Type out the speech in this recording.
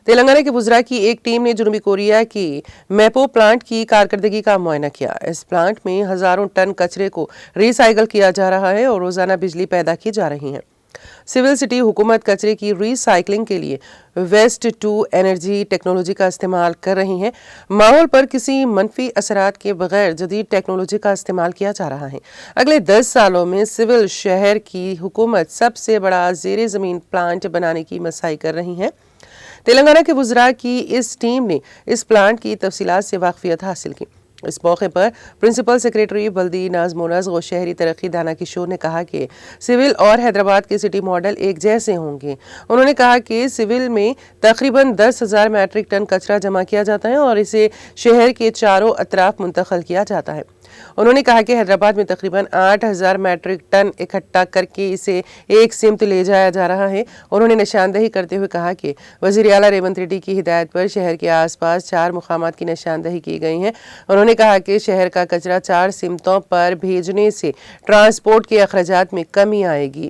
تلنگانہ کے وزراء کی ایک ٹیم نے جنوبی کوریا کی میپو پلانٹ کی کارکردگی کا معائنہ کیا۔ اس پلانٹ میں ہزاروں ٹن کچرے کو ری سائیکل کیا جا رہا ہے اور روزانہ بجلی پیدا کی جا رہی ہے۔ سول سٹی حکومت کچرے کی ری سائیکلنگ کے لیے ویسٹ ٹو انرجی ٹیکنالوجی کا استعمال کر رہی ہے۔ ماحول پر کسی منفی اثرات کے بغیر جدید ٹیکنالوجی کا استعمال کیا جا رہا ہے۔ اگلے 10 سالوں میں سول شہر کی حکومت سب سے بڑا زیر زمین پلانٹ بنانے کی مساعی کر رہی ہے۔ تلنگانہ کے وزراء کی اس ٹیم نے اس پلانٹ کی تفصیلات سے واقفیت حاصل کی۔ اس موقع پر پرنسپل سیکریٹری بلدی نظم و نسق و شہری ترقی دانا کشور نے کہا کہ سول اور حیدرآباد کے سٹی ماڈل ایک جیسے ہوں گے۔ انہوں نے کہا کہ سول میں تقریباً 10,000 میٹرک ٹن کچرا جمع کیا جاتا ہے اور اسے شہر کے چاروں اطراف منتقل کیا جاتا ہے۔ انہوں نے کہا کہ حیدرآباد میں تقریباً 8,000 میٹرک ٹن اکٹھا کر کے اسے ایک سمت لے جایا جا رہا ہے۔ انہوں نے نشاندہی کرتے ہوئے کہا کہ وزیر اعلیٰ ریونت ریڈی کی ہدایت پر شہر کے آس پاس 4 مقامات کی نشاندہی کی گئی ہے۔ انہوں نے کہا کہ شہر کا کچرا 4 سمتوں پر بھیجنے سے ٹرانسپورٹ کے اخراجات میں کمی آئے گی۔